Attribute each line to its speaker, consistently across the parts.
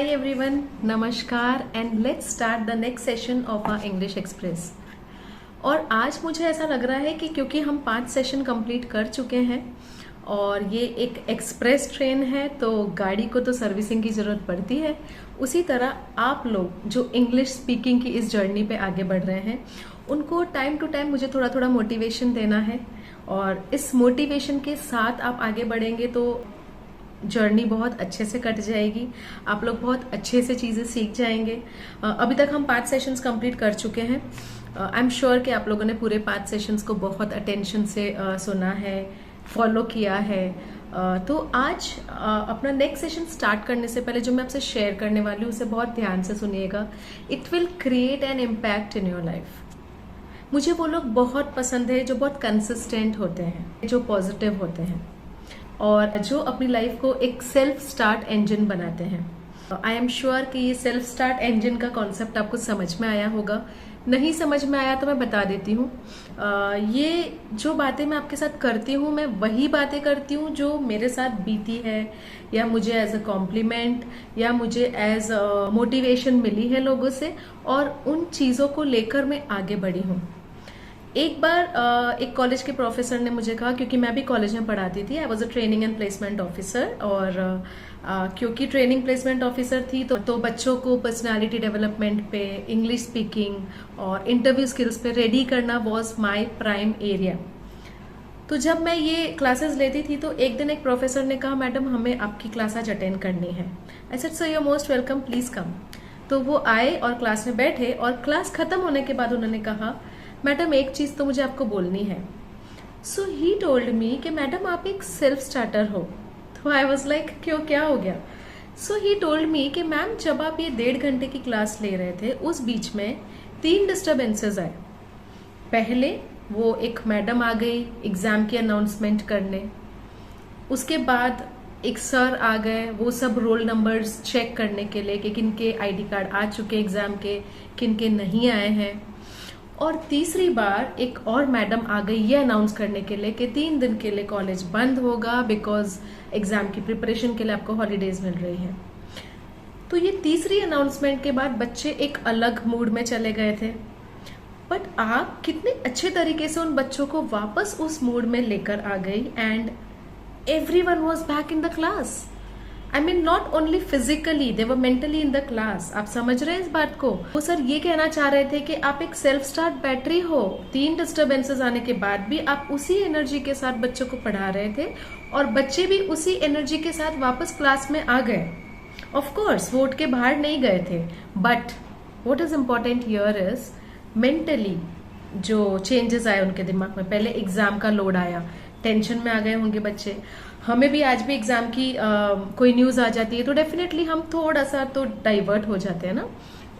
Speaker 1: everyone, Namaskar and let's start the next session of our English Express. और आज मुझे ऐसा लग रहा है कि क्योंकि हम 5 सेशन कंप्लीट कर चुके हैं और ये एक एक्सप्रेस ट्रेन है तो गाड़ी को तो सर्विसिंग की ज़रूरत पड़ती है। उसी तरह आप लोग जो इंग्लिश स्पीकिंग की इस जर्नी पे आगे बढ़ रहे हैं उनको टाइम टू टाइम मुझे थोड़ा थोड़ा मोटिवेशन देना है और इस मोटिवेशन के साथ आप आगे बढ़ेंगे तो जर्नी बहुत अच्छे से कट जाएगी। आप लोग बहुत अच्छे से चीज़ें सीख जाएंगे। अभी तक हम 5 सेशंस कंप्लीट कर चुके हैं। आई एम श्योर कि आप लोगों ने पूरे 5 सेशंस को बहुत अटेंशन से सुना है, फॉलो किया है। तो आज अपना नेक्स्ट सेशन स्टार्ट करने से पहले जो मैं आपसे शेयर करने वाली हूँ उसे बहुत ध्यान से सुनिएगा। It will create an impact in your life. मुझे वो लोग बहुत पसंद है जो बहुत कंसिस्टेंट होते हैं, जो पॉजिटिव होते हैं और जो अपनी लाइफ को एक सेल्फ स्टार्ट इंजन बनाते हैं। आई एम श्योर कि ये सेल्फ स्टार्ट इंजन का कॉन्सेप्ट आपको समझ में आया होगा। नहीं समझ में आया तो मैं बता देती हूँ। ये जो बातें मैं आपके साथ करती हूँ मैं वही बातें करती हूँ जो मेरे साथ बीती है या मुझे एज अ कॉम्प्लीमेंट या मुझे एज अ मोटिवेशन मिली है लोगों से और उन चीज़ों को लेकर मैं आगे बढ़ी हूँ। एक बार एक कॉलेज के प्रोफेसर ने मुझे कहा, क्योंकि मैं भी कॉलेज में पढ़ाती थी, I was a training and placement officer और क्योंकि ट्रेनिंग प्लेसमेंट ऑफिसर थी तो बच्चों को पर्सनालिटी डेवलपमेंट पे, इंग्लिश स्पीकिंग और इंटरव्यू स्किल्स पे रेडी करना वॉज माई प्राइम एरिया। तो जब मैं ये क्लासेस लेती थी तो एक दिन एक प्रोफेसर ने कहा, मैडम हमें आपकी क्लास आज अटेंड करनी है। I said sir you are most welcome, please come. तो वो आए और क्लास में बैठे और क्लास खत्म होने के बाद उन्होंने कहा, मैडम एक चीज तो मुझे आपको बोलनी है। सो ही टोल्ड मी कि मैडम आप एक सेल्फ स्टार्टर हो। तो आई वॉज लाइक क्यों, क्या हो गया? सो ही टोल्ड मी कि मैम जब आप ये 1.5 घंटे की क्लास ले रहे थे उस बीच में 3 डिस्टर्बेंसेस आए। पहले वो एक मैडम आ गई एग्जाम की अनाउंसमेंट करने, उसके बाद एक सर आ गए वो सब रोल नंबर्स चेक करने के लिए कि किन के आईडी कार्ड आ चुके एग्जाम के, किन के नहीं आए हैं, और तीसरी बार एक और मैडम आ गई ये अनाउंस करने के लिए कि 3 दिन के लिए कॉलेज बंद होगा बिकॉज एग्जाम की प्रिपरेशन के लिए आपको हॉलीडेज मिल रही है। तो ये तीसरी अनाउंसमेंट के बाद बच्चे एक अलग मूड में चले गए थे, बट आप कितने अच्छे तरीके से उन बच्चों को वापस उस मूड में लेकर आ गई and everyone was back in the class. I mean not only physically, they were mentally in the class. आप समझ रहे हैं इस बात को? वो सर ये कहना चाह रहे थे कि आप एक सेल्फ स्टार्ट बैटरी हो। 3 डिस्टर्बेंसेस आने के बाद भी आप उसी एनर्जी के साथ बच्चों को पढ़ा रहे थे और बच्चे भी उसी एनर्जी के साथ वापस क्लास में आ गए। ऑफ कोर्स वो उठ के बाहर नहीं गए थे, but what is important here is mentally जो चेंजेस आए उनके दिमाग में। पहले एग्जाम का लोड आया, टेंशन में आ गए होंगे बच्चे। हमें भी आज भी एग्जाम की कोई न्यूज आ जाती है तो डेफिनेटली हम थोड़ा सा तो डाइवर्ट हो जाते हैं ना।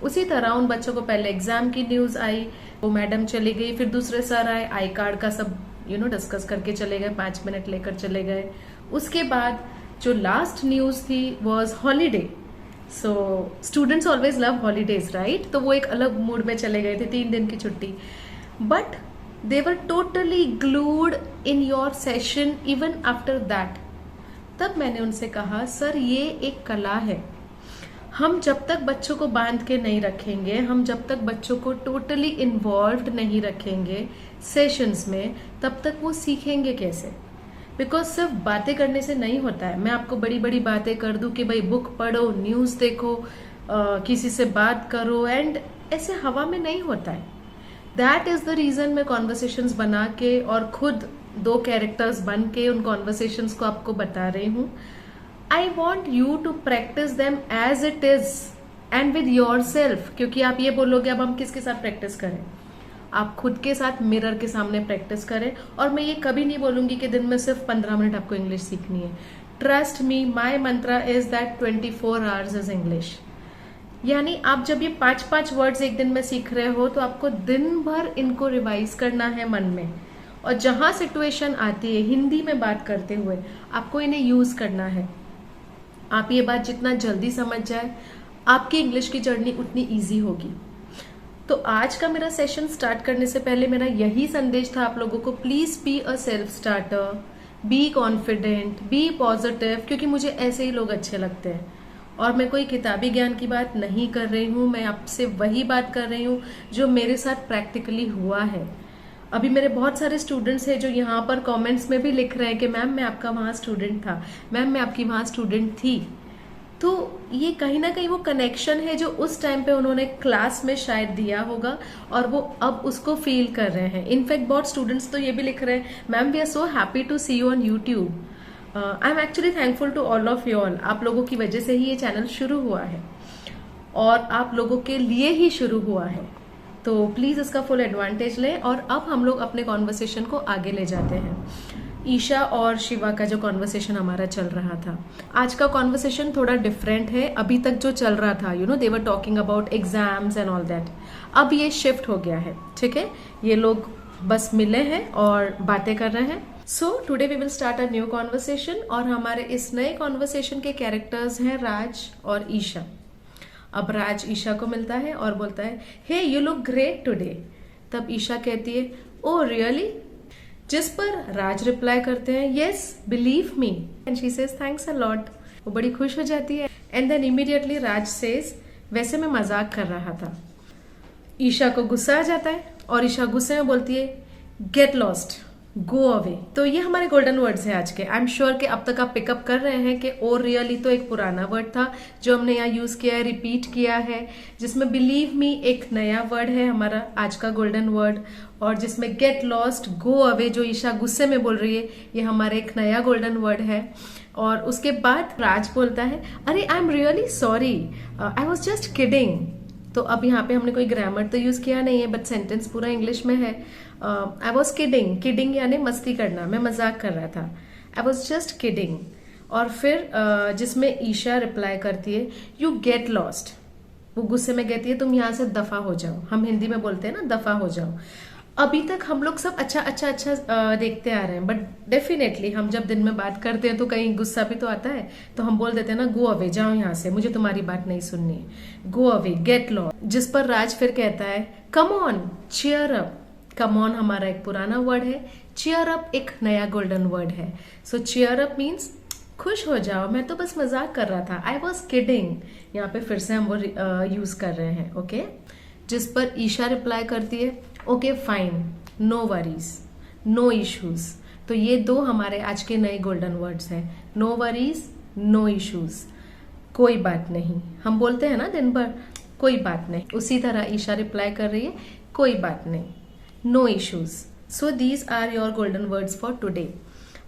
Speaker 1: उसी तरह उन बच्चों को पहले एग्जाम की न्यूज आई, वो मैडम चली गई, फिर दूसरे सर आए, आई कार्ड का सब डिस्कस करके चले गए, 5 मिनट लेकर चले गए। उसके बाद जो लास्ट न्यूज थी was holiday. So students always love holidays right, तो वो एक अलग मूड में चले गए थे, 3 दिन की छुट्टी, but they were totally glued in your session even after that। तब मैंने उनसे कहा, सर ये एक कला है। हम जब तक बच्चों को बांध के नहीं रखेंगे, हम जब तक बच्चों को टोटली इन्वॉल्व्ड नहीं रखेंगे सेशंस में, तब तक वो सीखेंगे कैसे? बिकॉज सिर्फ बातें करने से नहीं होता है। मैं आपको बड़ी बड़ी बातें कर दूं कि भाई बुक पढ़ो, न्यूज देखो, किसी से बात करो, एंड ऐसे हवा में नहीं होता है। दैट इज द रीजन मैं कॉन्वर्सेशंस बना के और खुद 2 कैरेक्टर्स बन के उन कॉन्वर्सेशंस को आपको बता रही हूँ। I want you to practice them as it is and with yourself. क्योंकि आप ये बोलोगे अब हम किसके साथ प्रैक्टिस करें? आप खुद के साथ मिरर के सामने प्रैक्टिस करें। और मैं ये कभी नहीं बोलूंगी कि दिन में सिर्फ 15 मिनट आपको इंग्लिश सीखनी है। Trust me, my Mantra is that 24 hours is English. यानी आप जब ये 5-5 वर्ड्स एक दिन में सीख रहे हो तो आपको दिन भर इनको रिवाइज करना है मन में, और जहां सिचुएशन आती है हिंदी में बात करते हुए आपको इन्हें यूज करना है। आप ये बात जितना जल्दी समझ जाए आपकी इंग्लिश की जर्नी उतनी इजी होगी। तो आज का मेरा सेशन स्टार्ट करने से पहले मेरा यही संदेश था आप लोगों को, please be a self starter, be confident, be positive, क्योंकि मुझे ऐसे ही लोग अच्छे लगते हैं। और मैं कोई किताबी ज्ञान की बात नहीं कर रही हूँ, मैं आपसे वही बात कर रही हूँ जो मेरे साथ प्रैक्टिकली हुआ है। अभी मेरे बहुत सारे स्टूडेंट्स हैं जो यहाँ पर कमेंट्स में भी लिख रहे हैं कि मैम मैं आपका वहाँ स्टूडेंट था, मैम मैं आपकी वहाँ स्टूडेंट थी। तो ये कहीं ना कहीं वो कनेक्शन है जो उस टाइम पे उन्होंने क्लास में शायद दिया होगा और वो अब उसको फील कर रहे हैं। इनफैक्ट बहुत स्टूडेंट्स तो ये भी लिख रहे हैं, ma'am we are so happy to see you on YouTube. I am actually thankful to all of you all. आप लोगों की वजह से ही ये चैनल शुरू हुआ है और आप लोगों के लिए ही शुरू हुआ है, तो प्लीज इसका फुल एडवांटेज लें। और अब हम लोग अपने कॉन्वर्सेशन को आगे ले जाते हैं। ईशा और शिवा का जो कॉन्वर्सेशन हमारा चल रहा था, आज का कॉन्वर्सेशन थोड़ा डिफरेंट है। अभी तक जो चल रहा था, they were talking about exams and all that, अब ये शिफ्ट हो गया है। ठीक है, ये लोग बस मिले हैं और बातें कर रहे हैं। So today we will start a new conversation और हमारे इस नए कॉन्वर्सेशन के कैरेक्टर्स हैं राज और ईशा। अब राज ईशा को मिलता है और बोलता है, हे यू लुक ग्रेट टुडे। तब ईशा कहती है, ओ रियली? जिस पर राज रिप्लाई करते हैं, yes believe me. And she says thanks a lot. वो बड़ी खुश हो जाती है। And then immediately Raj says, वैसे मैं मजाक कर रहा था। ईशा को गुस्सा आ जाता है और ईशा गुस्से में बोलती है, गेट लॉस्ट, गो अवे। तो ये हमारे गोल्डन वर्ड्स हैं आज के। आई एम श्योर कि अब तक आप पिकअप कर रहे हैं कि ओ रियली तो एक पुराना वर्ड था जो हमने यहाँ यूज किया है, रिपीट किया है, जिसमें बिलीव मी एक नया वर्ड है हमारा आज का गोल्डन वर्ड, और जिसमें गेट लॉस्ट, गो अवे जो ईशा गुस्से में बोल रही है, ये हमारा एक नया गोल्डन वर्ड है। और उसके बाद राज बोलता है, अरे I am really sorry, I was just kidding. तो अब यहाँ पे हमने कोई ग्रामर तो यूज किया नहीं है, बट सेंटेंस पूरा इंग्लिश में है। आई वॉज किडिंग, किडिंग यानी मस्ती करना, मैं मजाक कर रहा था। I was just kidding. और फिर जिसमें ईशा रिप्लाई करती है, यू गेट लॉस्ट। वो गुस्से में कहती है, तुम यहाँ से दफा हो जाओ। हम हिंदी में बोलते हैं ना, दफा हो जाओ। अभी तक हम लोग सब अच्छा देखते आ रहे हैं, बट डेफिनेटली हम जब दिन में बात करते हैं तो कहीं गुस्सा भी तो आता है, तो हम बोल देते हैं ना, गो अवे, जाओ यहाँ से, मुझे तुम्हारी बात नहीं सुननी है, गो अवे, गेट लॉस्ट। जिस पर राज फिर कहता है, come on, cheer up. Come on हमारा एक पुराना वर्ड है, चीयर अप एक नया गोल्डन वर्ड है। सो चीयर अप मीन्स खुश हो जाओ, मैं तो बस मजाक कर रहा था, आई वॉज किडिंग। यहाँ पे फिर से हम वो यूज कर रहे हैं, ओके। जिस पर ईशा रिप्लाई करती है, okay fine, no worries, no issues. तो ये दो हमारे आज के नए गोल्डन वर्ड्स हैं, नो वरीज, नो इश्यूज। कोई बात नहीं, हम बोलते हैं ना दिन भर, कोई बात नहीं, उसी तरह ईशा रिप्लाई कर रही है, कोई बात नहीं, no issues. So these are your golden words for today.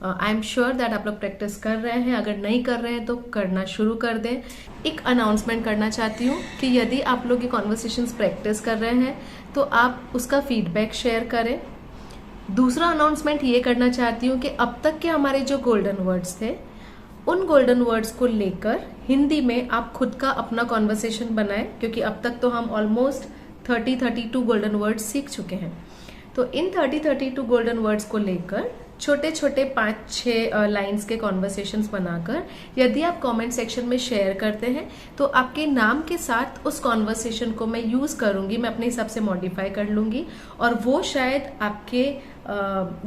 Speaker 1: I am sure that आप लोग प्रैक्टिस कर रहे हैं। अगर नहीं कर रहे हैं तो करना शुरू कर दें। एक अनाउंसमेंट करना चाहती हूँ कि यदि आप लोग ये कॉन्वर्सेशंस प्रैक्टिस कर रहे हैं तो आप उसका फीडबैक शेयर करें। दूसरा अनाउंसमेंट ये करना चाहती हूँ कि अब तक के हमारे जो गोल्डन वर्ड्स थे, उन गोल्डन वर्ड्स को लेकर हिंदी में आप खुद का अपना कॉन्वर्सेशन बनाएं, क्योंकि अब तक तो हम ऑलमोस्ट 30-32 गोल्डन वर्ड्स सीख चुके हैं। तो इन 30-32 गोल्डन वर्ड्स को लेकर छोटे छोटे 5-6 लाइंस के कॉन्वर्सेशंस बनाकर यदि आप कमेंट सेक्शन में शेयर करते हैं तो आपके नाम के साथ उस कॉन्वर्सेशन को मैं यूज करूंगी, मैं अपने हिसाब से मॉडिफाई कर लूंगी, और वो शायद आपके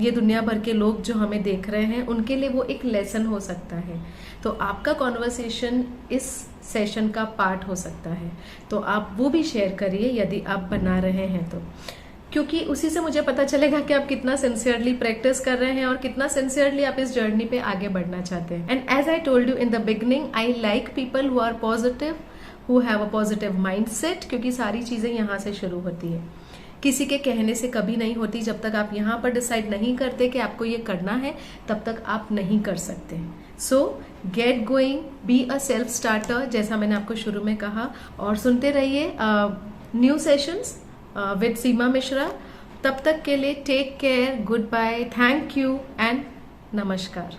Speaker 1: ये दुनिया भर के लोग जो हमें देख रहे हैं उनके लिए वो एक लेसन हो सकता है। तो आपका कॉन्वर्सेशन इस सेशन का पार्ट हो सकता है, तो आप वो भी शेयर करिए यदि आप बना रहे हैं तो, क्योंकि उसी से मुझे पता चलेगा कि आप कितना सिंसियरली प्रैक्टिस कर रहे हैं और कितना सिंसियरली आप इस जर्नी पे आगे बढ़ना चाहते हैं। And as I told you in the beginning, I like people who are positive, who have a positive mindset, क्योंकि सारी चीजें यहाँ से शुरू होती है, किसी के कहने से कभी नहीं होती। जब तक आप यहाँ पर डिसाइड नहीं करते कि आपको ये करना है, तब तक आप नहीं कर सकते। So get going, be a self starter, जैसा मैंने आपको शुरू में कहा, और सुनते रहिए new sessions with Seema Mishra. तब तक के लिए take care, goodbye, thank you and नमस्कार।